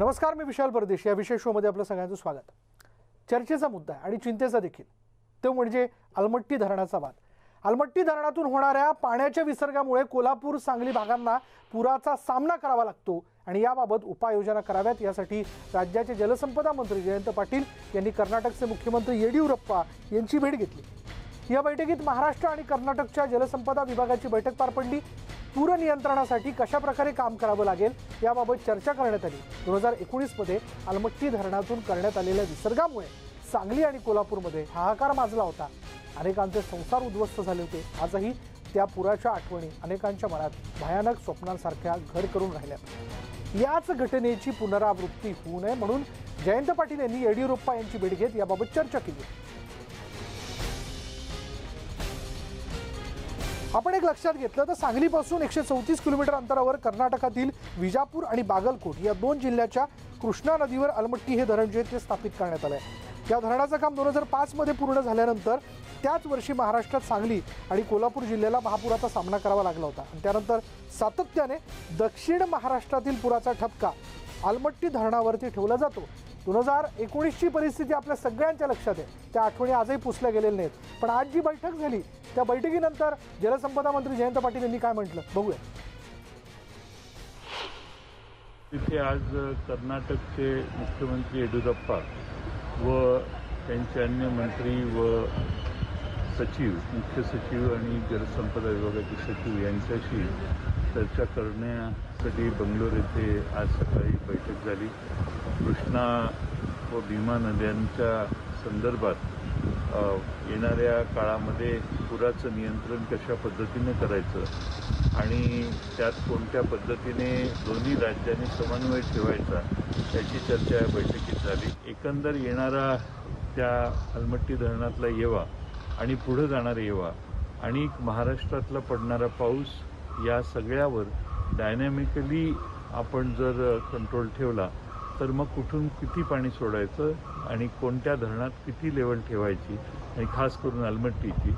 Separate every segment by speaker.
Speaker 1: नमस्कार, मी विशाल परदेशी. या विशेष शोमध्ये आपलं सगळ्यांचं स्वागत. चर्चेचा मुद्दा आणि चिंतेचा देखील तो म्हणजे अलमट्टी धरणाचा वाद. अलमट्टी धरणातून होणाऱ्या पाण्याच्या विसर्गामुळे कोल्हापूर सांगली भागांना पुराचा सामना करावा लागतो आणि याबाबत उपाययोजना कराव्यात यासाठी राज्याचे जलसंपदा मंत्री जयंत पाटील यांनी कर्नाटकचे मुख्यमंत्री येडियुरप्पा यांची भेट घेतली. या बैठकीत महाराष्ट्र आणि कर्नाटकच्या जलसंपदा विभागाची बैठक पार पडली. पूर नियंत्रणासाठी कशा प्रकारे काम करावं लागेल याबाबत चर्चा करण्यात आली. 2019 मध्ये अलमट्टी धरणातून करण्यात आलेल्या विसर्गामुळे सांगली आणि कोल्हापूरमध्ये हाहाकार माजला होता. अनेकांचे संसार उद्ध्वस्त झाले होते. आजही त्या पुराच्या आठवणी अनेकांच्या मनात भयानक स्वप्नांसारख्या घर करून राहिल्यात. याच घटनेची पुनरावृत्ती होऊ नये म्हणून जयंत पाटील यांनी येडियुरप्पा यांची भेट घेत याबाबत चर्चा केली. आपण एक लक्षात घेतलं तर सांगलीपासून 134 किलोमीटर अंतरावर कर्नाटकातील विजापूर आणि बागलकोट या दोन जिल्ह्याच्या कृष्णा नदीवर अलमट्टी हे धरण जे ते स्थापित करण्यात आलं आहे. या धरणाचं काम 2005 मध्ये पूर्ण झाल्यानंतर त्याच वर्षी महाराष्ट्रात सांगली आणि कोल्हापूर जिल्ह्याला महापुराचा सामना करावा लागला होता. आणि त्यानंतर सातत्याने दक्षिण महाराष्ट्रातील पुराचा ठपका अलमट्टी धरणावरती ठेवला जातो. 2019ची परिस्थिती आपल्या सगळ्यांच्या लक्षात आहे. त्या आठवणी आजही पुसल्या गेलेल्या नाहीत. पण आज जी बैठक झाली त्या बैठकीनंतर जलसंपदा मंत्री जयंत पाटील यांनी काय म्हटलं बघूया.
Speaker 2: तिथे आज कर्नाटकचे मुख्यमंत्री येडियुरप्पा व त्यांचे अन्य मंत्री व सचिव, मुख्य सचिव आणि जलसंपदा विभागाचे सचिव यांच्याशी चर्चा करण्यासाठी बंगलोर येथे आज सकाळी बैठक झाली. कृष्णा व भीमा नद्यांच्या संदर्भात येणाऱ्या काळामध्ये पुराचं नियंत्रण कशा पद्धतीने करायचं आणि त्यात कोणत्या पद्धतीने दोन्ही राज्यांनी समन्वय ठेवायचा याची चर्चा या बैठकीत झाली. एकंदर येणारा त्या अलमट्टी धरणातला येवा आणि पुढे जाणारा येवा आणि महाराष्ट्रातला पडणारा पाऊस या सगळ्यावर डायनॅमिकली आपण जर कंट्रोल ठेवला तर मग कुठून किती पाणी सोडायचं आणि कोणत्या धरणात किती लेवल ठेवायची आणि खास करून अलमट्टीची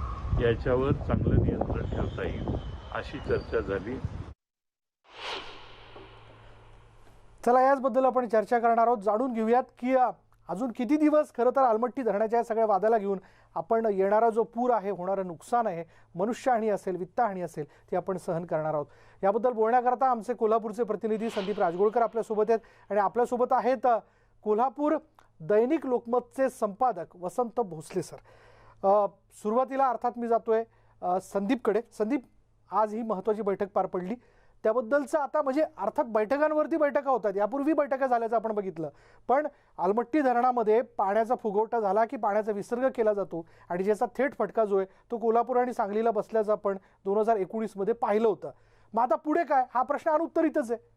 Speaker 2: याच्यावर चांगलं नियंत्रण ठेवता येईल अशी चर्चा झाली.
Speaker 1: चला, याचबद्दल आपण चर्चा करणार आहोत. जाणून घेऊयात की अजून किती दिवस खरं तर अलमट्टी धरणाच्या या सगळ्या वादाला घेऊन आपण येणारा जो पूर आहे, होणारं नुकसान आहे, मनुष्यहानी असेल, वित्तहानी असेल, ती आपण सहन करणार आहोत. याबद्दल बोलण्याकरता आमचे कोल्हापूरचे प्रतिनिधी संदीप राजगोळकर आपल्यासोबत आहेत आणि आपल्यासोबत आहेत कोल्हापूर दैनिक लोकमतचे संपादक वसंत भोसले सर. सुरुवातीला अर्थात मी जातोय संदीपकडे. संदीप, आज ही महत्त्वाची बैठक पार पडली त्याबद्दलचं आता म्हणजे अर्थात बैठकांवरती बैठका होतात, यापूर्वी बैठका झाल्याचं आपण बघितलं. पण अलमट्टी धरणामध्ये पाण्याचा फुगवटा झाला की पाण्याचा विसर्ग केला जातो आणि ज्याचा थेट फटका जो आहे तो कोल्हापूर आणि सांगलीला बसल्याचं आपण 2019 मध्ये पाहिलं होतं. मग आता पुढे काय, हा प्रश्न अनुत्तरितच आहे.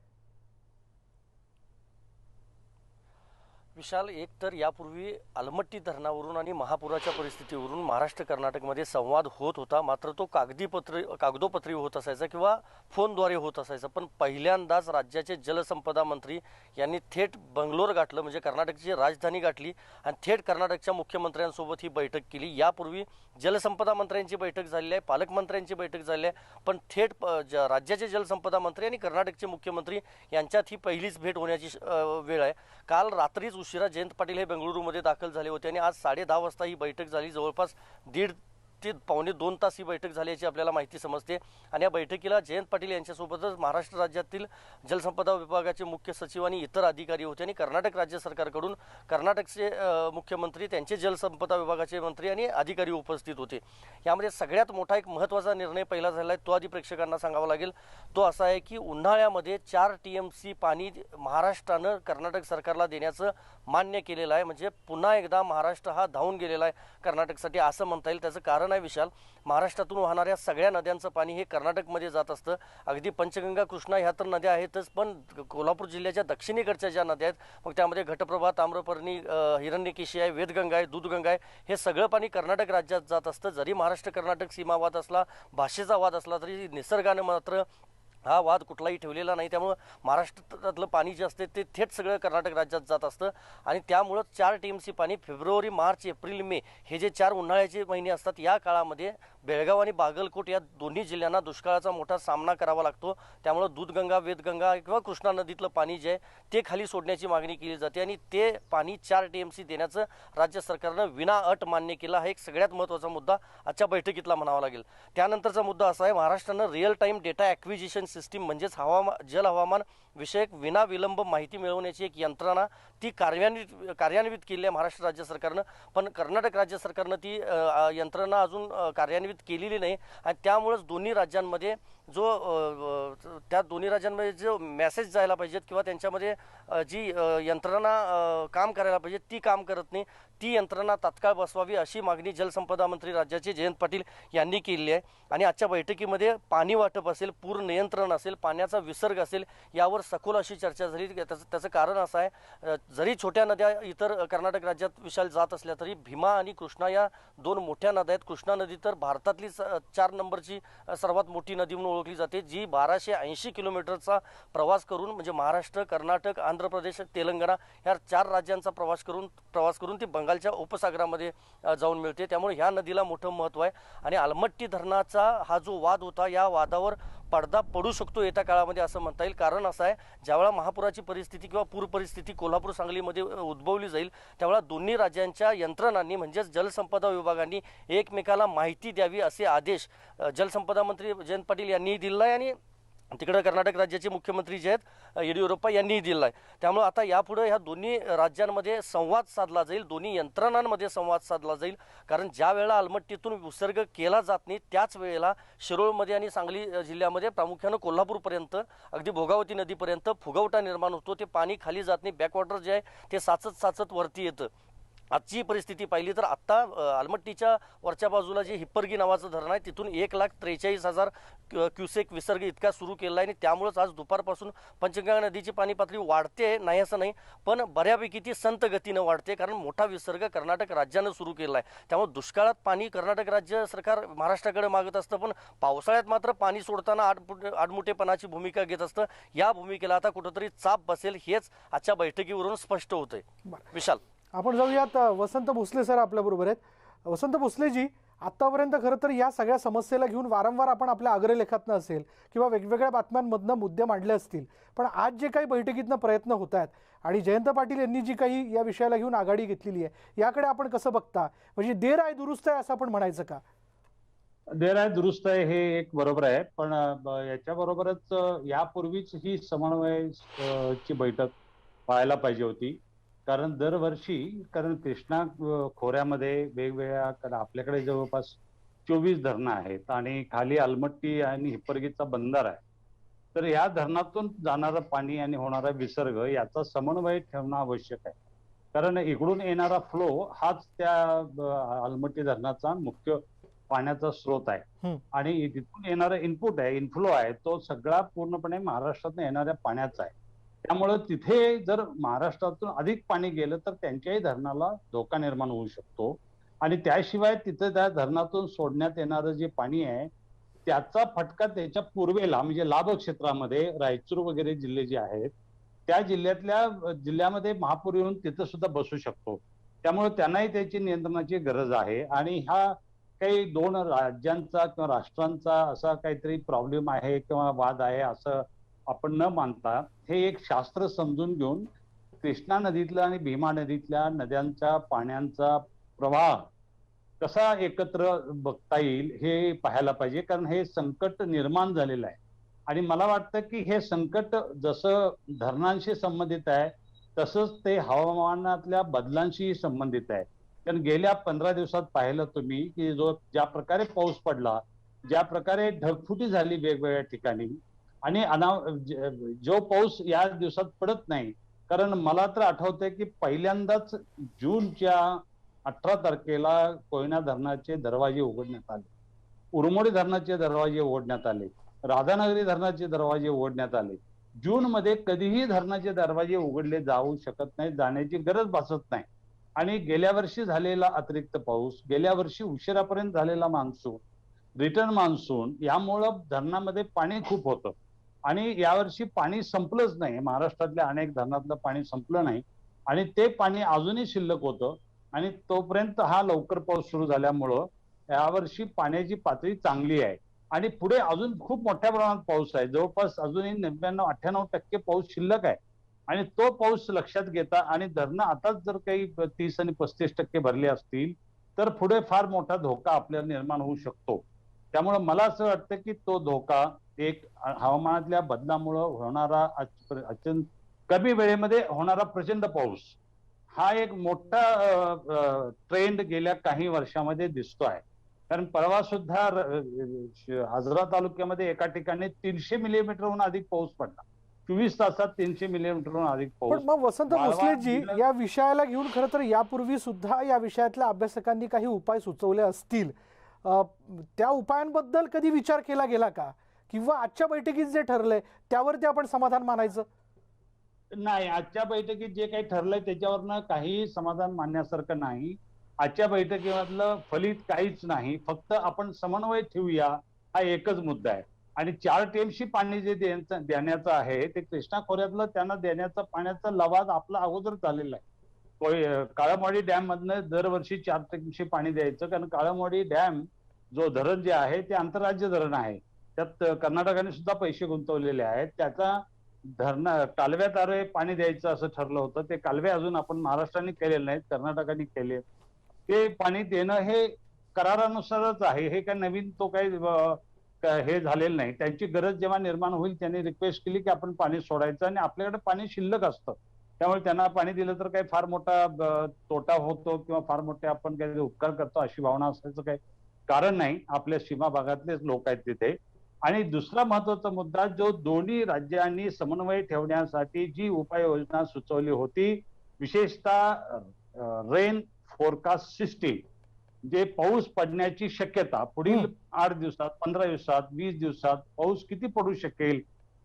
Speaker 3: विशाल, एक तर यापूर्वी अलमट्टी धरणावरून आणि महापुराच्या परिस्थितीवरून महाराष्ट्र कर्नाटकमध्ये संवाद होत होता. मात्र तो कागदोपत्री होत असायचा किंवा फोनद्वारे होत असायचा. पण पहिल्यांदाच राज्याचे जलसंपदा मंत्री यांनी थेट बंगलोर गाठलं, म्हणजे कर्नाटकची राजधानी गाठली आणि थेट कर्नाटकच्या मुख्यमंत्र्यांसोबत ही बैठक केली. यापूर्वी जलसंपदा मंत्र्यांची बैठक झालेली आहे, पालकमंत्र्यांची बैठक झाली आहे, पण थेट राज्याचे जलसंपदा मंत्री आणि कर्नाटकचे मुख्यमंत्री यांच्यात ही पहिलीच भेट होण्याची वेळ आहे. काल रात्रीच उशिरा जयंत पाटील हे बेंगळुरूमध्ये दाखल झाले होते आणि आज 10:30 वाजता ही बैठक झाली. जवळपास 1.5 ते पावणे 2 तास ही बैठक झाली याची आपल्याला माहिती समजते. आणि या बैठकीला जयंत पाटील यांच्यासोबतच महाराष्ट्र राज्यातील जलसंपदा विभागाचे मुख्य सचिव आणि इतर अधिकारी होते आणि कर्नाटक राज्य सरकारकडून कर्नाटकचे मुख्यमंत्री, त्यांचे जलसंपदा विभागाचे मंत्री आणि अधिकारी उपस्थित होते. यामध्ये सगळ्यात मोठा एक महत्त्वाचा निर्णय पहिला झाला आहे, तो आधी प्रेक्षकांना सांगावा लागेल. तो असा आहे की उन्हाळ्यामध्ये 4 TMC पाणी महाराष्ट्रानं कर्नाटक सरकारला देण्याचं मान्य केलेलं आहे. म्हणजे पुन्हा एकदा महाराष्ट्र हा धावून गेलेला आहे कर्नाटकसाठी असं म्हणता येईल. त्याचं कारण आहे विशाल, महाराष्ट्रातून वाहणाऱ्या सगळ्या नद्यांचं पाणी हे कर्नाटकमध्ये जात असतं. अगदी पंचगंगा, कृष्णा ह्या तर नद्या आहेतच, पण कोल्हापूर जिल्ह्याच्या दक्षिणेकडच्या ज्या नद्या आहेत, मग त्यामध्ये घटप्रभा, ताम्रपर्णी, हिरण्यकेशी आहे, वेदगंगा आहे, दूधगंगा आहे, हे सगळं पाणी कर्नाटक राज्यात जात असतं. जरी महाराष्ट्र कर्नाटक सीमावाद असला, भाषेचा वाद असला, तरी निसर्गानं मात्र हा वाद कुठलाही ठेवलेला नाही. त्यामुळं महाराष्ट्रातलं पाणी जे असते ते थेट सगळं कर्नाटक राज्यात जात असतं आणि त्यामुळं 4 TMC पाणी फेब्रुवारी, मार्च, एप्रिल, मे हे जे 4 उन्हाळ्याचे महिने असतात या काळामध्ये बेळगाव आणि बागलकोट या दोन्ही जिल्ह्यांना दुष्काळाचा मोठा सामना करावा लागतो. त्यामुळं दूधगंगा, वेदगंगा किंवा कृष्णा नदीतलं पाणी जे आहे ते खाली सोडण्याची मागणी केली जाते आणि ते पाणी 4 TMC देण्याचं राज्य सरकारनं विनाअट मान्य केलं. हा एक सगळ्यात महत्त्वाचा मुद्दा आजच्या बैठकीतला म्हणावा लागेल. त्यानंतरचा मुद्दा असा आहे, महाराष्ट्रानं real time data acquisition system म्हणजेच जल हवामान विषयक विनाविलंब माहिती मिळवण्याची एक यंत्रणा ती कार्यान्वित केली आहे महाराष्ट्र राज्य सरकारनं. पण कर्नाटक राज्य सरकारनं ती यंत्रणा अजून कार्यान्वित केलेली नाही आणि त्यामुळेच दोन्ही राज्यांमध्ये त्या दोन्ही राज्यांमध्ये जो मेसेज जायला पाहिजेत किंवा त्यांच्यामध्ये जी यंत्रणा काम करायला पाहिजे ती काम करत नाही. ती यंत्रणा तात्काळ बसवावी अशी मागणी जलसंपदा मंत्री राज्याचे जयंत पाटील यांनी केली आहे. आणि आजच्या बैठकीमध्ये पाणी वाटप असेल, पूर नियंत्रण असेल, पाण्याचा विसर्ग असेल यावर सखोल अशी चर्चा झाली. त्याचं कारण असं आहे, जरी छोट्या नद्या इतर कर्नाटक राज्यात विशाल जात असल्या तरी भीमा आणि कृष्णा या 2 मोठ्या नद्या आहेत. कृष्णा नदी तर भारतातली 4 नंबरची सर्वात मोठी नदी म्हणून ओळखली जाते, जी 1280 किलोमीटरचा प्रवास करून म्हणजे महाराष्ट्र, कर्नाटक, आंध्र प्रदेश, तेलंगणा या 4 राज्यांचा प्रवास करून ती बंगालच्या उपसागरामध्ये जाऊन मिळते. त्यामुळे ह्या नदीला मोठं महत्त्व आहे आणि अलमट्टी धरणाचा हा जो वाद होता या वादावर पडदा पडू शकतो येत्या काळामध्ये असं म्हणता येईल. कारण असं आहे, ज्यावेळा महापुराची परिस्थिती किंवा पूर परिस्थिती कोल्हापूर सांगलीमध्ये उद्भवली जाईल त्यावेळा दोन्ही राज्यांच्या यंत्रणांनी म्हणजेच जलसंपदा विभागांनी एकमेकाला माहिती द्यावी असे आदेश जलसंपदा मंत्री जयंत पाटील यांनीही दिला आहे आणि तिकडे कर्नाटक राज्याचे मुख्यमंत्री जे आहेत येडियुरप्पा यांनीही दिला आहे. त्यामुळे आता यापुढे ह्या दोन्ही राज्यांमध्ये संवाद साधला जाईल, दोन्ही यंत्रणांमध्ये संवाद साधला जाईल. कारण ज्या वेळेला अलमट्टीतून विसर्ग केला जात नाही त्याच वेळेला शिरोळमध्ये आणि सांगली जिल्ह्यामध्ये प्रामुख्यानं कोल्हापूरपर्यंत अगदी भोगावती नदीपर्यंत फुगवटा निर्माण होतो. ते पाणी खाली जात नाही, बॅकवॉटर जे आहे ते साचत वरती येतं. आजची परिस्थिती पाहिली तर आत्ता अलमट्टीच्या वरच्या बाजूला जे हिप्परगी नावाचं धरण आहे तिथून 1,43,000 क्युसेक विसर्ग इतका सुरू केला आहे आणि त्यामुळेच आज दुपारपासून पंचगंगा नदीची पाणी पातळी वाढते नाही असं नाही, पण बऱ्यापैकी ती संत गतीनं वाढते कारण मोठा विसर्ग कर्नाटक राज्यानं सुरू केला आहे. त्यामुळे दुष्काळात पाणी कर्नाटक राज्य सरकार महाराष्ट्राकडे मागत असतं, पण पावसाळ्यात मात्र पाणी सोडताना आडमुठेपणाची भूमिका घेत असतं. या भूमिकेला आता कुठंतरी चाप बसेल हेच आजच्या बैठकीवरून स्पष्ट होतंय. विशाल,
Speaker 1: आपण जाऊयात वसंत भोसले सर आपल्याबरोबर आहेत. वसंत भोसलेजी, आत्तापर्यंत खरं तर या सगळ्या समस्येला घेऊन वारंवार आपण आपल्या अग्रलेखातनं असेल किंवा वेगवेगळ्या बातम्यांमधनं मुद्दे मांडले असतील, पण आज जे काही बैठकीतनं प्रयत्न होत आहेत आणि जयंत पाटील यांनी जी काही या विषयाला घेऊन आघाडी घेतलेली आहे याकडे आपण कसं बघता? म्हणजे देर आहे दुरुस्त आहे असं आपण म्हणायचं का?
Speaker 4: देर आहे दुरुस्त आहे हे एक बरोबर आहे, पण याच्याबरोबरच यापूर्वीच ही समन्वय ची बैठक व्हायला पाहिजे होती. कारण दरवर्षी कृष्णा खोऱ्यामध्ये वेगवेगळ्या, कारण आपल्याकडे जवळपास 24 धरणं आहेत आणि खाली अलमट्टी आणि हिप्परगीचा बंदर आहे. तर या धरणातून जाणारं पाणी आणि होणारा विसर्ग याचा समन्वय ठेवणं आवश्यक आहे. कारण इकडून येणारा फ्लो हाच त्या अलमट्टी धरणाचा मुख्य पाण्याचा स्रोत आहे आणि तिथून येणारा इनफ्लो आहे तो सगळा पूर्णपणे महाराष्ट्रातून येणाऱ्या पाण्याचा आहे. त्यामुळे तिथे जर महाराष्ट्रातून अधिक पाणी गेलं तर त्यांच्याही धरणाला धोका निर्माण होऊ शकतो आणि त्याशिवाय तिथे त्या धरणातून सोडण्यात येणारं जे पाणी आहे त्याचा फटका त्याच्या पूर्वेला म्हणजे लाभ क्षेत्रामध्ये रायचूर वगैरे जिल्हे जे आहेत त्या जिल्ह्यामध्ये महापूर येऊन तिथं सुद्धा बसू शकतो. त्यामुळे त्यांनाही त्याची नियंत्रणाची गरज आहे आणि हा काही 2 राज्यांचा किंवा राष्ट्रांचा असा काहीतरी प्रॉब्लेम आहे किंवा वाद आहे असं आपण न मानता हे एक शास्त्र समजून घेऊन कृष्णा नदीतल्या आणि भीमा नदीतल्या नद्यांचा पाण्याचा प्रवाह कसा एकत्र बघता येईल हे पाहायला पाहिजे. कारण हे संकट निर्माण झालेलं आहे आणि मला वाटतं की हे संकट जसं धरणांशी संबंधित आहे तसंच ते हवामानातल्या बदलांशी संबंधित आहे. कारण गेल्या 15 दिवसात पाहिलं तुम्ही की ज्या प्रकारे पाऊस पडला, ज्या प्रकारे ढगफुटी झाली वेगवेगळ्या ठिकाणी आणि जो पाऊस या दिवसात पडत नाही. कारण मला तर आठवतंय की पहिल्यांदाच जूनच्या 18 तारखेला कोयना धरणाचे दरवाजे उघडण्यात आले, उरमोडी धरणाचे दरवाजे उघडण्यात आले, राधानगरी धरणाचे दरवाजे उघडण्यात आले. जून मध्ये कधीही धरणाचे दरवाजे उघडले जाऊ शकत नाही, जाण्याची गरज भासत नाही. आणि गेल्या वर्षी झालेला अतिरिक्त पाऊस, गेल्या वर्षी उशिरापर्यंत झालेला मान्सून, रिटर्न मान्सून यामुळं धरणामध्ये पाणी खूप होतं आणि यावर्षी पाणी संपलंच नाही. महाराष्ट्रातल्या अनेक धरणातलं पाणी संपलं नाही आणि ते पाणी अजूनही शिल्लक होतं आणि तोपर्यंत हा लवकर पाऊस सुरू झाल्यामुळं यावर्षी पाण्याची पातळी चांगली आहे आणि पुढे अजून खूप मोठ्या प्रमाणात पाऊस आहे. जवळपास अजूनही 99-98% पाऊस शिल्लक आहे आणि तो पाऊस लक्षात घेता आणि धरणं आताच जर काही 30 आणि 35% भरले असतील तर पुढे फार मोठा धोका आपल्याला निर्माण होऊ शकतो. त्यामुळे मला असं वाटतं की तो धोका एक हवामानातल्या बदलामुळे होणारा अत्यंत कमी वेळेमध्ये होणारा प्रचंड पाऊस हा एक मोठा ट्रेंड गेल्या काही वर्षामध्ये दिसतोय. कारण परवा सुद्धा आजरा तालुक्यामध्ये एका ठिकाणी 300 मिलीमीटरहून अधिक पाऊस पडला. 24 तासात 300 मिलीमीटरहून अधिक
Speaker 1: पण
Speaker 4: पाऊस.
Speaker 1: मग वसंत भोसलेजी, या विषयाला घेऊन खरं तर यापूर्वी सुद्धा या विषयातल्या अभ्यासकांनी काही उपाय सुचवले असतील. त्या उपायांबद्दल कधी विचार केला गेला का, किंवा आजच्या बैठकीत जे ठरलंय त्यावरती आपण समाधान मानायचं?
Speaker 4: नाही, आजच्या बैठकीत जे काही ठरलंय त्याच्यावरनं काही समाधान मानण्यासारखं नाही. आजच्या बैठकीमधलं फलित काहीच नाही. फक्त आपण समन्वय ठेवूया हा एकच मुद्दा आहे आणि 4 टीएमसी पाणी जे देण्याचं आहे ते कृष्णा खोऱ्यातलं त्यांना देण्याचा पाण्याचा लवाद आपला अगोदर झालेला आहे. काळामवाडी डॅम मधनं दरवर्षी 4 टीएमसी पाणी द्यायचं, कारण काळामवाडी डॅम जो धरण जे आहे ते आंतरराज्य धरण आहे. त्यात कर्नाटकाने सुद्धा पैसे गुंतवलेले आहेत. त्याचा कालव्याद्वारे पाणी द्यायचं असं ठरलं होतं. ते कालवे अजून आपण महाराष्ट्राने केलेले नाहीत, कर्नाटकाने केले. ते पाणी देणं हे करारानुसारच आहे. हे काय नवीन तो काही हे झालेलं नाही. त्यांची गरज जेव्हा निर्माण होईल त्यांनी रिक्वेस्ट केली की आपण पाणी सोडायचं आणि आपल्याकडे पाणी शिल्लक असतं. त्यामुळे त्यांना पाणी दिलं तर काही फार मोठा तोटा होतो किंवा फार मोठे आपण काही उपकार करतो अशी भावना असायचं काही कारण नाही. आपल्या सीमा भागातलेच लोक आहेत तिथे. आणि दुसरा महत्वाचा मुद्दा, जो दोन्ही राज्यांनी समन्वय ठेवण्यासाठी जी उपाययोजना सुचवली होती, विशेषतः रेन फोरकास्ट सिस्टीम, जे पाऊस पडण्याची शक्यता पुढील 8 दिवसात, 15 दिवसात, 20 दिवसात पाऊस किती पडू शकेल,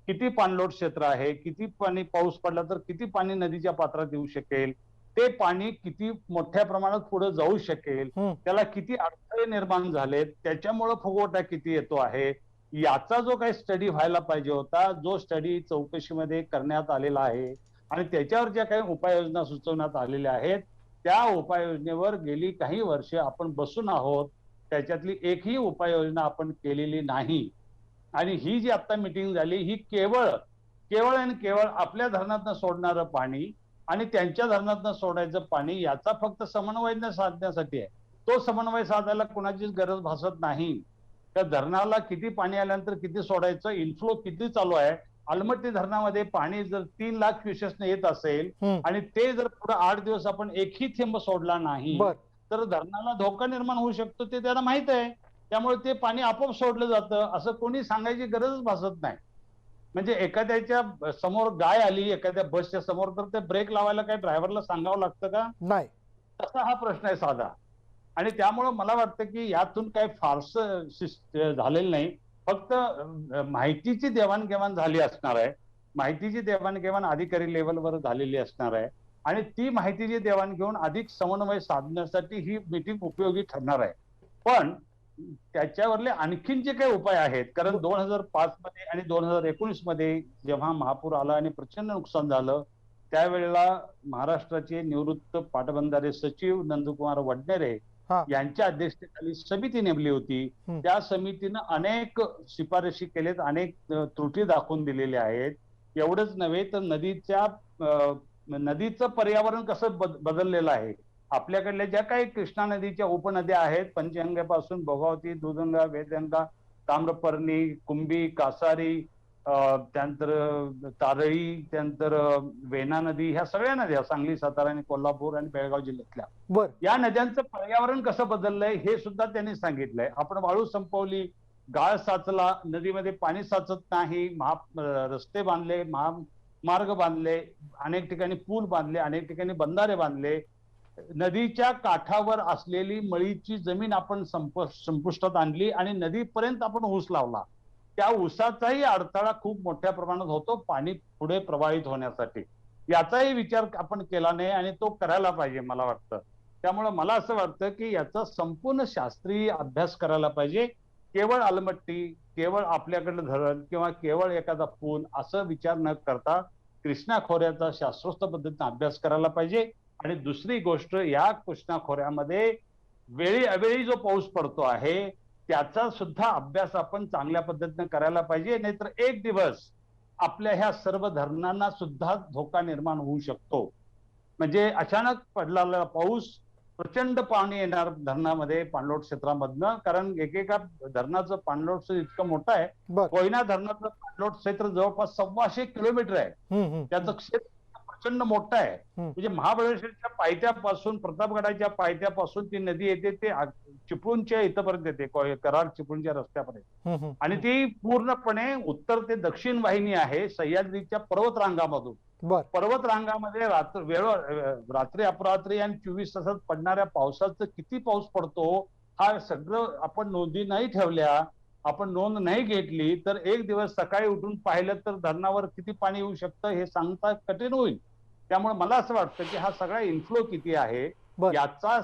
Speaker 4: किती पाणलोट क्षेत्र आहे, किती पाणी पाऊस पडला तर किती पाणी नदीच्या पात्रात येऊ शकेल, ते पाणी किती मोठ्या प्रमाणात पुढे जाऊ शकेल, त्याला किती अडथळे निर्माण झालेत, त्याच्यामुळे फुगवटा किती येतो आहे, याचा जो काही स्टडी व्हायला पाहिजे होता, जो स्टडी चौकशीमध्ये करण्यात आलेला आहे आणि त्याच्यावर ज्या काही उपाययोजना सुचवण्यात आलेल्या आहेत त्या उपाययोजनेवर गेली काही वर्षे आपण बसून आहोत. त्याच्यातली एकही उपाययोजना आपण केलेली नाही. आणि ही जी आता मीटिंग झाली ही केवळ आणि केवळ आपल्या धरणातनं सोडणारं पाणी आणि त्यांच्या धरणातनं सोडायचं पाणी याचा फक्त समन्वय साधण्यासाठी आहे. तो समन्वय साधायला कोणाचीच गरज भासत नाही. त्या धरणाला किती पाणी आल्यानंतर किती सोडायचं, इनफ्लो किती चालू आहे. अलमट्टी धरणामध्ये पाणी जर 3 लाख क्युसेक्सने येत असेल आणि ते जर पुढे 8 दिवस आपण एकही थेंब सोडला नाही तर धरणाला धोका निर्माण होऊ शकतो, ते त्यांना माहित आहे. त्यामुळे ते पाणी आपोआप सोडलं जातं, असं कोणी सांगायची गरजच भासत नाही. म्हणजे एखाद्याच्या समोर गाय आली एखाद्या बसच्या समोर तर ते ब्रेक लावायला काय ड्रायव्हरला सांगावं लागतं का?
Speaker 1: नाही.
Speaker 4: तसा हा प्रश्न आहे साधा. आणि त्यामुळे मला वाटतं की यातून काही फारसं झालेलं नाही. फक्त माहितीची देवाणघेवाण झाली असणार आहे. माहितीची देवाणघेवाण अधिकारी लेवलवर झालेली असणार आहे आणि ती माहितीची देवाणघेवाण अधिक समन्वय साधण्यासाठी ही मीटिंग उपयोगी ठरणार आहे. पण त्याच्यावरले आणखीन जे काही उपाय आहेत, कारण 2005 मध्ये आणि 2019 मध्ये जेव्हा महापूर आला आणि प्रचंड नुकसान झालं त्यावेळेला महाराष्ट्राचे निवृत्त पाटबंधारे सचिव नंदकुमार वडनेरे यांच्या अध्यक्षतेखाली समिती नेमली होती. त्या समितीनं अनेक शिफारशी केलेत, अनेक त्रुटी दाखवून दिलेल्या आहेत. एवढंच नव्हे तर नदीचं पर्यावरण कसं बदललेलं आहे. आपल्याकडल्या ज्या काही कृष्णा नदीच्या उपनद्या आहेत, पंचगंगेपासून भोगावती, दुधगंगा, वेदगंगा, ताम्रपर्णी, कुंभी, कासारी, त्यानंतर तारळी, त्यानंतर वेणा नदी, ह्या सगळ्या नद्या सांगली, सातारा आणि कोल्हापूर आणि बेळगाव जिल्ह्यातल्या या नद्यांचं पर्यावरण कसं बदललंय हे सुद्धा त्यांनी सांगितलंय. आपण वाळू संपवली, गाळ साचला, नदीमध्ये पाणी साचत नाही, रस्ते बांधले, महामार्ग बांधले, अनेक ठिकाणी पूल बांधले, अनेक ठिकाणी बंधारे बांधले, नदीच्या काठावर असलेली मळीची जमीन आपण संपुष्टात आणली आणि नदीपर्यंत आपण ऊस लावला. त्या ऊसाचाही अडथळा खूप मोठ्या प्रमाणात होतो पाणी पुढे प्रवाहित होण्यासाठी. याचाही विचार आपण केला नाही आणि तो करायला पाहिजे मला वाटतं. त्यामुळे मला असं वाटतं की याचा संपूर्ण शास्त्रीय अभ्यास करायला पाहिजे केवळ अलमट्टी, केवळ आपल्याकडलं धरण किंवा केवळ एखादा पूल असं विचार न करता कृष्णा खोऱ्याचा शास्त्रोक्त पद्धतीने अभ्यास करायला पाहिजे. आणि दुसरी गोष्ट, या कृष्णा खोऱ्यामध्ये वेळी अवेळी जो पाऊस पडतो आहे त्याचा सुद्धा अभ्यास आपण चांगल्या पद्धतीने करायला पाहिजे. नाहीतर एक दिवस आपल्या ह्या सर्व धरणांना सुद्धा धोका निर्माण होऊ शकतो. म्हणजे अचानक पडलेला पाऊस, प्रचंड पाणी येणार धरणामध्ये पाणलोट क्षेत्रामधनं, कारण एकेका धरणाचं पाणलोट क्षेत्र इतकं मोठं आहे.
Speaker 1: बर.
Speaker 4: कोयना धरणाचं पाणलोट क्षेत्र जवळपास 125 किलोमीटर आहे.
Speaker 1: हम्म.
Speaker 4: त्याचं क्षेत्र प्रचंड मोठं आहे. म्हणजे महाबळेश्वरच्या पायथ्यापासून, प्रतापगडाच्या पायथ्यापासून ती नदी येते ते चिपळूणच्या इथपर्यंत येते, कराड चिपळूणच्या रस्त्यापर्यंत. आणि ती पूर्णपणे उत्तर ते दक्षिण वाहिनी आहे सह्याद्रीच्या पर्वत रांगामधून.
Speaker 1: बर.
Speaker 4: पर्वत रांगामध्ये रात्री अपरात्री आणि 24 तासात पडणाऱ्या पावसाचं किती पाऊस पडतो हा सगळं आपण नोंदी नाही ठेवल्या, आपण नोंद नाही घेतली तर एक दिवस सकाळी उठून पाहिलं तर धरणावर किती पाणी येऊ शकतं हे सांगता कठीण होईल. त्यामुळे मला असं वाटतं की हा सगळा इन्फ्लो किती आहे
Speaker 1: बर.
Speaker 4: याचा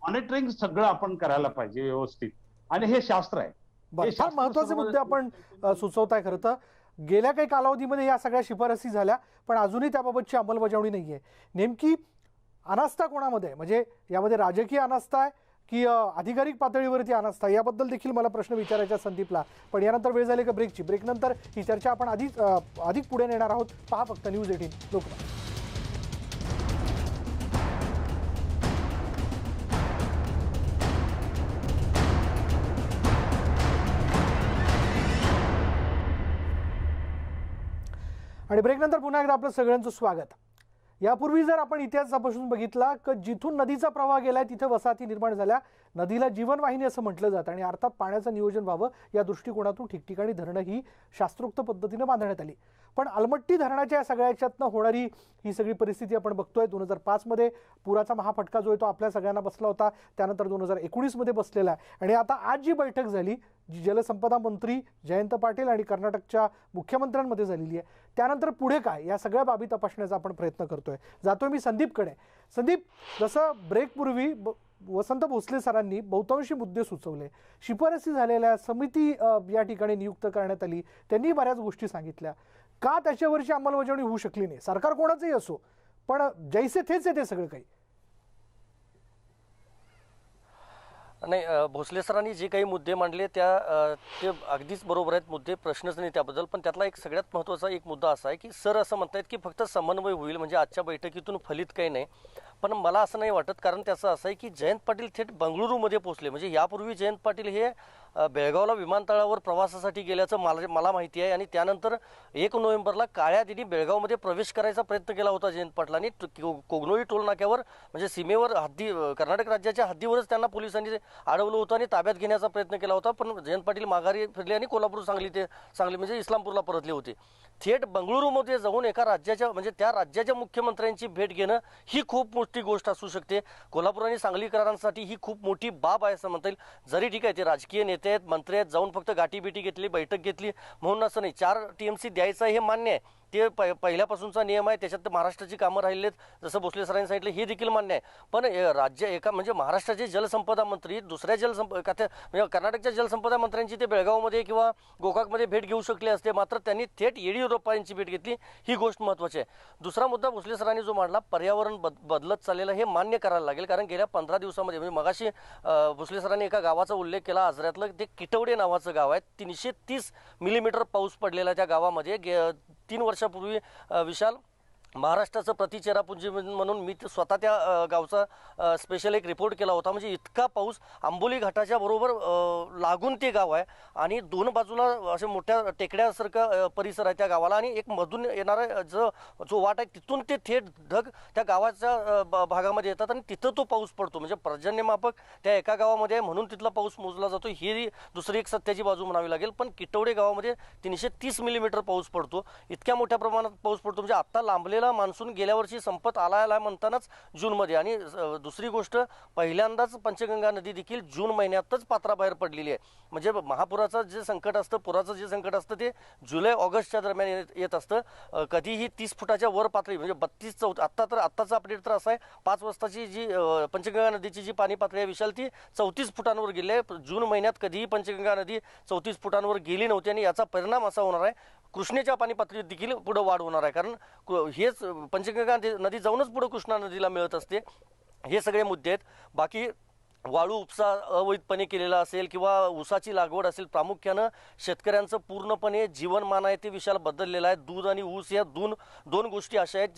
Speaker 4: मॉनिटरिंग सगळं आपण करायला पाहिजे व्यवस्थित. आणि हे शास्त्र आहे.
Speaker 1: बरं,
Speaker 4: हे
Speaker 1: फार
Speaker 4: शास्त्र
Speaker 1: महत्वाचे
Speaker 4: सर्व-
Speaker 1: मुद्दे आपण सुचवताय. खरं तर गेल्या काही कालावधीमध्ये या सगळ्या शिफारसी झाल्या, पण अजूनही त्याबाबतची अंमलबजावणी नाहीये. नेमकी अनास्था कोणामध्ये आहे? म्हणजे यामध्ये राजकीय अनास्था आहे की अधिकारिक पातळीवरती अनास्था आहे? याबद्दल देखील मला प्रश्न विचारायचा संदीपला. पण यानंतर वेळ झाली का ब्रेकची? ब्रेकनंतर ही चर्चा आपण अधिक पुढे नेणार आहोत. पहा फक्त न्यूज 18 लोकमत. आणि ब्रेकनंतर पुन्हा एकदा आपलं सगळ्यांचं स्वागत. यापूर्वी जर आपण इतिहास तपासून बघितला की जिथून नदीचा प्रवाह गेलाय तिथे वसाहती निर्माण झाल्या. नदीला जीवनवाहिनी असं म्हटलं जातं आणि अर्थात पाण्याचं नियोजन व्हावं या दृष्टिकोनातून ठिकठिकाणी धरणं ही शास्त्रोक्त पद्धतीने बांधण्यात आली. पण अलमट्टी धरणाच्या या सगळ्या याच्यातनं होणारी ही सगळी परिस्थिती आपण बघतोय. 2005 मध्ये पुराचा महाफटका जो आहे तो आपल्या सगळ्यांना बसला होता. त्यानंतर 2019 मध्ये बसलेला आहे. आणि आता आज जी बैठक झाली, जी जलसंपदा मंत्री जयंत पाटील आणि कर्नाटकच्या मुख्यमंत्र्यांमध्ये झालेली आहे, त्यानंतर पुढे काय या सगळ्या बाबी तपासण्याचा आपण प्रयत्न करतोय. जातोय मी संदीपकडे. संदीप, जसं ब्रेकपूर्वी वसंत भोसले सरांनी बहुतांशी मुद्दे सुचवले, शिफारसी झालेल्या समिती या ठिकाणी नियुक्त करण्यात आली, त्यांनी बऱ्याच गोष्टी सांगितल्या. का त्याच्यावरची अंमलबजावणी होऊ शकली नाही? सरकार कोणाचंही असो, पण जैसे थेच आहे ते सगळं काही.
Speaker 3: नाही, भोसले सरांनी जे काही मुद्दे मांडले ते अगदीच बरोबर आहेत मुद्दे, प्रश्नच नाही त्याबद्दल. पण त्यातला एक सगळ्यात महत्त्वाचा एक मुद्दा असा आहे की सर असं म्हणतायत की फक्त समन्वय होईल, म्हणजे आजच्या बैठकीतून फलित काही नाही. पण मला असं नाही वाटत, कारण त्याचं असं आहे की जयंत पाटील थेट बंगळुरूमध्ये पोहोचले. म्हणजे यापूर्वी जयंत पाटील हे बेळगावला विमानतळावर प्रवासासाठी गेल्याचं मला माहिती आहे. आणि त्यानंतर 1 नोव्हेंबरला काळ्या दिनी बेळगावमध्ये प्रवेश करायचा प्रयत्न केला होता जयंत पाटलांनी. कोगनोळी टोल नाक्यावर, म्हणजे सीमेवर कर्नाटक राज्याच्या हद्दीवरच त्यांना पोलिसांनी अडवलं होतं आणि ताब्यात घेण्याचा प्रयत्न केला होता. पण जयंत पाटील माघारी फिरले आणि कोल्हापूर सांगली म्हणजे इस्लामपूरला परतले होते. थेट बंगळुरूमध्ये जाऊन एका राज्याच्या, म्हणजे त्या राज्याच्या मुख्यमंत्र्यांची भेट घेणं ही खूप मोठी गोष्ट असू शकते. कोल्हापूर आणि सांगलीकरांसाठी ही खूप मोठी बाब आहे असं म्हणता येईल. जरी ठीक आहे ते राजकीय नेते आहेत, मंत्री आहेत, जाऊन फक्त गाठीबिटी घेतली, बैठक घेतली म्हणून असं नाही. 4 TMC द्यायचं हे मान्य आहे, ते पहिल्यापासूनचा नियम आहे, त्याच्यात महाराष्ट्राची कामं राहिलेत जसं भोसले सरांनी सांगितलं हे देखील मान्य आहे. पण म्हणजे महाराष्ट्राचे जलसंपदा मंत्री दुसऱ्या म्हणजे कर्नाटकच्या जलसंपदा मंत्र्यांची ते बेळगावमध्ये किंवा गोकाकमध्ये भेट घेऊ शकले असते, मात्र त्यांनी थेट येडियुरप्पा यांची भेट घेतली. ही गोष्ट महत्त्वाची आहे. दुसरा मुद्दा भोसले सरांनी जो मांडला, पर्यावरण बदलत चाललेलं हे मान्य करायला लागेल. कारण गेल्या 15 दिवसामध्ये, म्हणजे मगाशी भोसले सरांनी एका गावाचा उल्लेख केला, आजऱ्यातलं ते किटवडे नावाचं गाव आहे. 330 मिलीमीटर पाऊस पडलेला त्या गावामध्ये. 3 वर्षापूर्वी विशाल महाराष्ट्राचं प्रतिचेरापुंजी म्हणून मी स्वतः त्या गावचा स्पेशल एक रिपोर्ट केला होता. म्हणजे इतका पाऊस, आंबोली घाटाच्या बरोबर लागून ते गाव आहे आणि 2 बाजूला असे मोठ्या टेकड्यासारखा परिसर आहे त्या गावाला. आणि एक मधून येणारा जो वाट आहे तिथून ते थेट ढग त्या गावाच्या भागामध्ये येतात आणि तिथं तो पाऊस पडतो. म्हणजे पर्जन्यमापक त्या एका गावामध्ये आहे म्हणून तिथला पाऊस मोजला जातो. ही दुसरी एक सत्याची बाजू म्हणावी लागेल. पण किटवडे गावामध्ये 330 मिलीमीटर पाऊस पडतो. इतक्या मोठ्या प्रमाणात पाऊस पडतो म्हणजे आत्ता लांबलेला वेळेला मान्सून गेल्या वर्षी संपत आला म्हणतानाच जूनमध्ये, आणि दुसरी गोष्ट पहिल्यांदाच पंचगंगा नदी देखील जून महिन्यातच पात्राबाहेर पडलेली आहे. म्हणजे महापुराचं जे संकट असतं, पुराचं जे संकट असतं ते जुलै ऑगस्टच्या दरम्यान येत असतं. कधीही 30 फुटाच्या वर पातळी म्हणजे 32-34, आत्ताचं अपडेट तर असं आहे 5 वाजताची जी पंचगंगा नदीची जी पाणी पातळी आहे विशाल ती 34 फुटांवर गेली आहे. जून महिन्यात कधीही पंचगंगा नदी 34 फुटांवर गेली नव्हती, आणि याचा परिणाम असा होणार आहे कृष्णेच्या पाणी पातळीत देखील पुढे वाढ होणार आहे. कारण हेच पंचगंगा नदी जाऊनच पुढे कृष्णा नदीला मिळत असते. हे सगळे मुद्दे आहेत. बाकी वाळू उपसा अवैधपणे केलेला असेल किंवा ऊसाची लागवड असेल, प्रामुख्यानं शेतकऱ्यांचं पूर्णपणे जीवनमान आहे ते विशाल बदललेलं आहे. दूध आणि ऊस या दोन गोष्टी अशा आहेत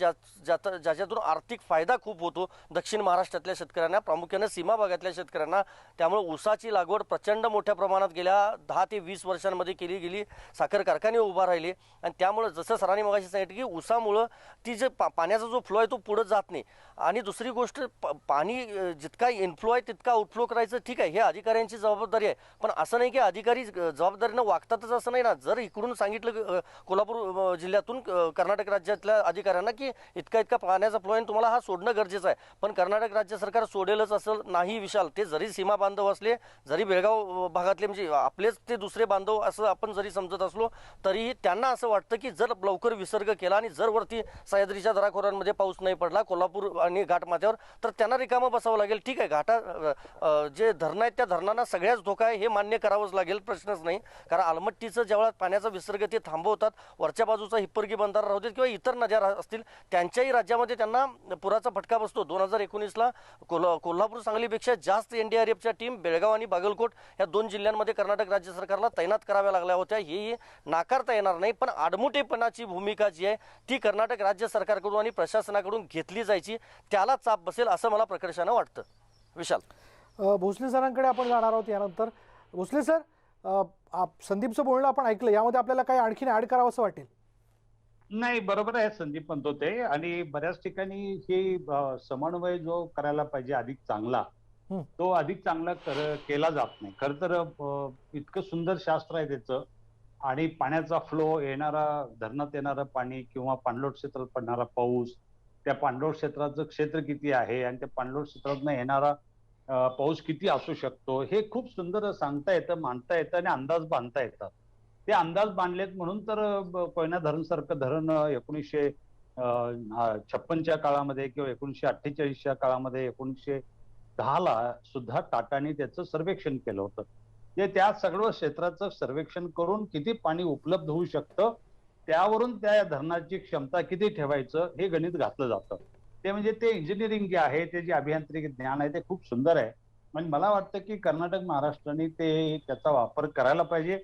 Speaker 3: ज्याच्यातून आर्थिक फायदा खूप होतो दक्षिण महाराष्ट्रातल्या शेतकऱ्यांना, प्रामुख्यानं सीमा भागातल्या शेतकऱ्यांना. त्यामुळे ऊसाची लागवड प्रचंड मोठ्या प्रमाणात गेल्या 10 ते 20 वर्षांमध्ये केली गेली. साखर कारखाने उभा राहिले, आणि त्यामुळे जसं सरांनी मगाशी सांगितलं की ऊसामुळं ती जे पाण्याचा जो फ्लो आहे तो पुढे जात नाही. आणि दुसरी गोष्ट पाणी जितका इन्फ्लो आहे तितका आउटफ्लो करायचं, ठीक आहे, हे अधिकाऱ्यांची जबाबदारी आहे. पण असं नाही की अधिकारी जबाबदारीनं वागतातच असं नाही ना. जर इकडून सांगितलं कोल्हापूर जिल्ह्यातून कर्नाटक राज्यातल्या अधिकाऱ्यांना की इतका पाण्याचा फ्लो आहे तुम्हाला हा सोडणं गरजेचं आहे, पण कर्नाटक राज्य सरकार सोडेलच असं नाही विशाल. ते जरी सीमा बांधव असले, जरी बेळगाव भागातले म्हणजे आपलेच ते दुसरे बांधव असं आपण जरी समजत असलो तरीही त्यांना असं वाटतं की जर लवकर विसर्ग केला आणि जर वरती सह्याद्रीच्या दराखोऱ्यांमध्ये पाऊस नाही पडला कोल्हापूर आणि घाटमाथ्यावर तर त्यांना रिकामं बसावं लागेल. ठीक आहे, जे धरणं आहेत त्या धरणांना सगळ्याच धोका आहे हे मान्य करावंच लागेल, प्रश्नच नाही. कारण आलमट्टीचं जेव्हा पाण्याचा विसर्ग ते थांबवतात, वरच्या बाजूचा हिप्परगी बंधारा राहू देत किंवा इतर नद्या असतील त्यांच्याही राज्यामध्ये त्यांना पुराचा फटका बसतो. 2019ला कोल्हापूर सांगलीपेक्षा जास्त NDRFच्या टीम बेळगाव आणि बागलकोट या 2 जिल्ह्यांमध्ये कर्नाटक राज्य सरकारला तैनात कराव्या लागल्या होत्या. हेही नाकारता येणार नाही, पण आडमुठेपणाची भूमिका जी आहे ती कर्नाटक राज्य सरकारकडून आणि प्रशासनाकडून घेतली जायची, त्याला चाप बसेल असं मला प्रकर्षानं वाटतं. विशाल,
Speaker 1: भोसले सरांकडे आपण जाणार आहोत यानंतर. भोसले सर, संदीपचं बोलणं आपण ऐकलं, यामध्ये आपल्याला काही आणखीन ऍड करावं असं वाटेल?
Speaker 4: नाही, बरोबर आहे संदीप म्हणतो ते. आणि बऱ्याच ठिकाणी हे समन्वय जो करायला पाहिजे अधिक चांगला, तो अधिक चांगला केला जात नाही. खर तर इतकं सुंदर शास्त्र आहे त्याचं, आणि पाण्याचा फ्लो, येणारा धरणात येणारं पाणी किंवा पाणलोट क्षेत्रात पडणारा पाऊस, त्या पाणलोट क्षेत्राचं क्षेत्र किती आहे आणि त्या पाणलोट क्षेत्रातनं येणारा पाऊस किती असू शकतो, हे खूप सुंदर सांगता येतं, मांडता येतं आणि अंदाज बांधता येतात. ते अंदाज बांधलेत म्हणून तर कोयना धरण सारखं धरण 1956च्या काळामध्ये किंवा 1948च्या काळामध्ये 1910ला सुद्धा टाटाने त्याचं सर्वेक्षण केलं होतं. ते त्या सगळं क्षेत्राचं सर्वेक्षण करून किती पाणी उपलब्ध होऊ शकतं, त्यावरून त्या धरणाची क्षमता किती ठेवायचं हे गणित घातलं जातं. ते म्हणजे ते इंजिनिअरिंग जे आहे, ते जे अभियांत्रिकी ज्ञान आहे ते खूप सुंदर आहे. म्हणजे मला वाटतं की कर्नाटक महाराष्ट्राने ते त्याचा वापर करायला पाहिजे,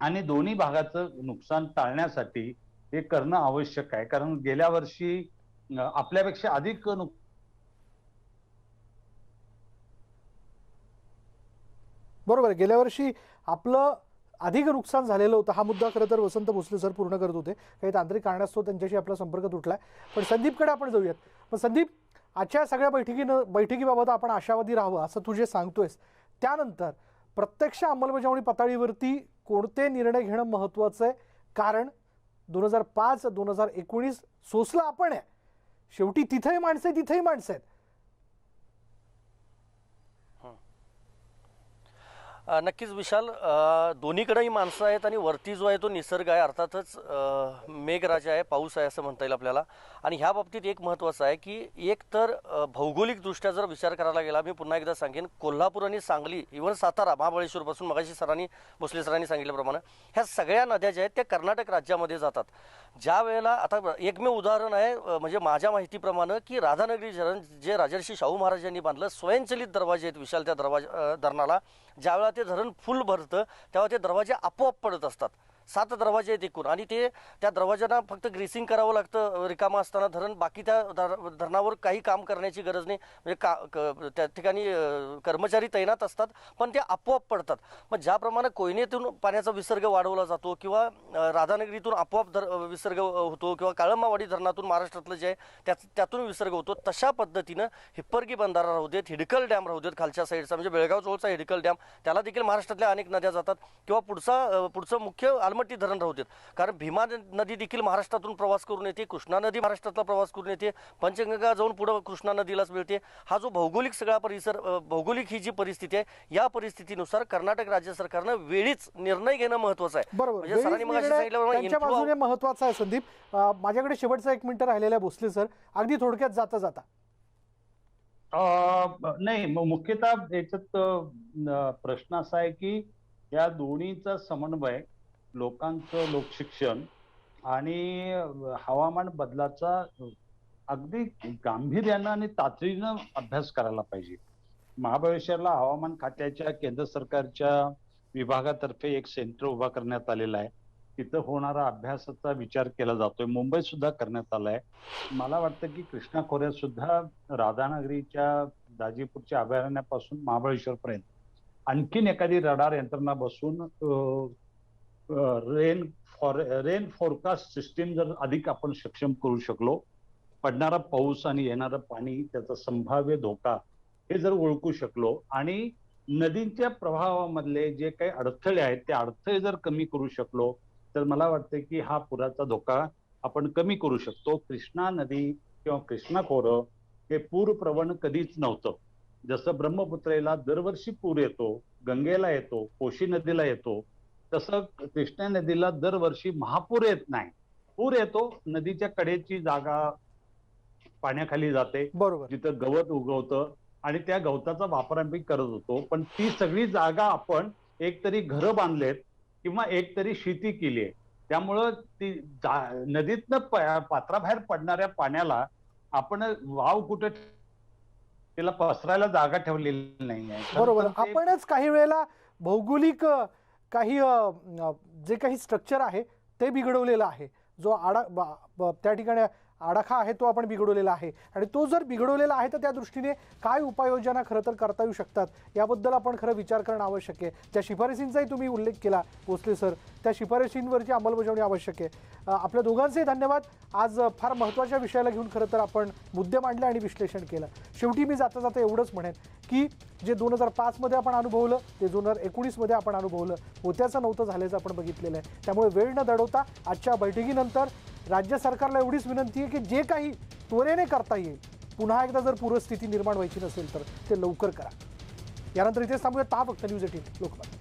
Speaker 4: आणि दोन्ही भागाचं नुकसान टाळण्यासाठी हे करणं आवश्यक आहे. कारण गेल्या वर्षी आपल्यापेक्षा अधिक
Speaker 1: बरोबर आहे, गेल्या वर्षी आपलं अधिक नुकसान झालेलं होतं. हा मुद्दा खरं तर वसंत भोसले सर पूर्ण करत होते, काही तांत्रिक कारणास्तव त्यांच्याशी आपला संपर्क तुटलाय. पण संदीपकडे आपण जाऊयात. पण संदीप, आजच्या सगळ्या बैठकीबाबत आपण आशावादी राहावं असं तू जे सांगतोयस, त्यानंतर प्रत्यक्ष अंमलबजावणी पातळीवरती कोणते निर्णय घेणं महत्त्वाचं आहे? कारण 2005-2019 सोसलं आपण आहे, शेवटी तिथेही माणसं आहेत, तिथेही माणसं आहेत.
Speaker 3: नक्कीच विशाल, दोन्हीकडेही माणसं आहेत आणि वरती जो आहे तो निसर्ग आहे, अर्थातच मेघराजा आहे, पाऊस आहे असं म्हणता येईल आपल्याला. आणि ह्या बाबतीत एक महत्त्वाचं आहे की एक तर भौगोलिकदृष्ट्या जर विचार करायला गेला, मी पुन्हा एकदा सांगेन, कोल्हापूर आणि सांगली, इव्हन सातारा, महाबळेश्वरपासून मगाशी भोसले सरांनी सांगितल्याप्रमाणे ह्या सगळ्या नद्या ज्या आहेत त्या कर्नाटक राज्यामध्ये जातात. ज्या वेळेला आता एकमेव उदाहरण आहे म्हणजे माझ्या माहितीप्रमाणे की राधानगरी धरण जे राजर्षी शाहू महाराजांनी बांधलं, स्वयंचलित दरवाजे आहेत विशाल त्या धरणाला. ज्यावेळेला ते धरण फुल भरतं तेव्हा ते दरवाजे आपोआप पडत असतात. 7 दरवाजे आहेत एकूण, आणि ते त्या दरवाजांना फक्त ग्रेसिंग करावं लागतं रिकामा असताना धरण, बाकी त्या धरणावर काही काम करण्याची गरज नाही. म्हणजे त्या ठिकाणी कर्मचारी तैनात असतात पण ते आपोआप पडतात. मग ज्याप्रमाणे कोयनेतून पाण्याचा विसर्ग वाढवला जातो किंवा राधानगरीतून आपोआप विसर्ग होतो किंवा काळंबावाडी धरणातून महाराष्ट्रातलं जे आहे त्यातून विसर्ग होतो, तशा पद्धतीनं हिप्परगी बंधारा राहू देत, हिडकल डॅम राहू देत खालच्या साईडचा, म्हणजे बेळगाव जवळचा हिडकल डॅम, त्याला देखील महाराष्ट्रातल्या अनेक नद्या जातात, किंवा पुढचं मुख्य अलमट्टी धरण राहू देत, कारण भीमा नदी देखील महाराष्ट्रातून प्रवास करून येते, कृष्णा नदी महाराष्ट्रातला प्रवास करून येते, पंचगंगा जाऊन पुढे कृष्णा नदीलाच मिळते. हा जो भौगोलिक सगळा परिसर, भौगोलिक ही जी परिस्थिती आहे, या परिस्थितीनुसार कर्नाटक राज्य सरकारनं वेळीच निर्णय घेणं महत्त्वाचं आहे.
Speaker 1: बरोबर,
Speaker 3: म्हणजे सरांनी मगाशी सांगितल्याप्रमाणे
Speaker 1: त्यांच्या बाजूने महत्वाचा आहे. संदीप, माझ्याकडे शेवटचा 1 मिनिट राहिलेला आहे भोसले सर, अगदी थोडक्यात जाता जाता.
Speaker 4: नाही, मुख्यतः याच्यात प्रश्न असा आहे की या दोन्हीचा समन्वय, लोकांचं लोकशिक्षण आणि हवामान बदलाचा अगदी गांभीर्यानं आणि तातडीनं अभ्यास करायला पाहिजे. महाबळेश्वरला हवामान खात्याच्या केंद्र सरकारच्या विभागातर्फे एक सेंटर उभा करण्यात आलेला आहे. तिथं होणारा अभ्यासाचा विचार केला जातोय. मुंबईत सुद्धा करण्यात आलाय. मला वाटतं की कृष्णा खोऱ्यात सुद्धा राधानगरीच्या दाजीपूरच्या अभयारण्यापासून महाबळेश्वर पर्यंत आणखीन एखादी रडार यंत्रणा बसून रेन फोरकास्ट सिस्टीम जर अधिक आपण सक्षम करू शकलो, पडणारा पाऊस आणि येणारं पाणी, त्याचा संभाव्य धोका हे जर ओळखू शकलो आणि नदींच्या प्रवाहामधले जे काही अडथळे आहेत ते अडथळे जर कमी करू शकलो, तर मला वाटतं की हा पुराचा धोका आपण कमी करू शकतो. कृष्णा नदी किंवा कृष्णा खोरं हे पूरप्रवण कधीच नव्हतं. जसं ब्रह्मपुत्रेला दरवर्षी पूर येतो, गंगेला येतो, कोशी नदीला येतो, तसं कृष्णा नदीला दरवर्षी महापूर येत नाही. पूर येतो, नदीच्या कडेची जागा पाण्याखाली जाते,
Speaker 1: बरोबर,
Speaker 4: जिथं गवत उगवतं आणि त्या गवताचा वापर आम्ही करत होतो. पण ती सगळी जागा आपण एकतरी घरं बांधलेत किंवा एकतरी शेती केली आहे. त्यामुळं ती नदीतनं पात्राबाहेर पडणाऱ्या पाण्याला आपण वाव कुठे तिला पसरायला जागा ठेवलेली नाही आहे.
Speaker 1: बरोबर. आपणच काही वेळेला भौगोलिक काही जे काही स्ट्रक्चर आहे ते बिघडवलेलं आहे. जो त्या ठिकाणी आडाखा आहे तो आपण बिघडवलेला आहे, आणि तो जर बिघडवलेला आहे तर त्या दृष्टीने काय उपाययोजना खरं तर करता येऊ शकतात याबद्दल आपण खरं विचार करणं आवश्यक आहे. त्या शिफारसींचाही तुम्ही उल्लेख केला भोसले सर, त्या शिफारसींवरची अंमलबजावणी आवश्यक आहे. आपल्या दोघांचेही धन्यवाद. आज फार महत्त्वाच्या विषयाला घेऊन खरं तर आपण मुद्दे मांडले आणि विश्लेषण केलं. शेवटी मी जाता जाता एवढंच म्हणेन की जे 2005 मध्ये आपण अनुभवलं ते 2019 मध्ये आपण अनुभवलं, होत्याचं नव्हतं झाल्याचं आपण बघितलेलं आहे. त्यामुळे वेळ न दडवता आजच्या बैठकीनंतर राज्य सरकारला एवढीच विनंती आहे की जे काही त्वरेने करता येईल, पुन्हा एकदा जर पूरस्थिती निर्माण व्हायची नसेल तर ते लवकर करा. यानंतर इथेच थांबूया. फक्त न्यूज 18 लोकमत.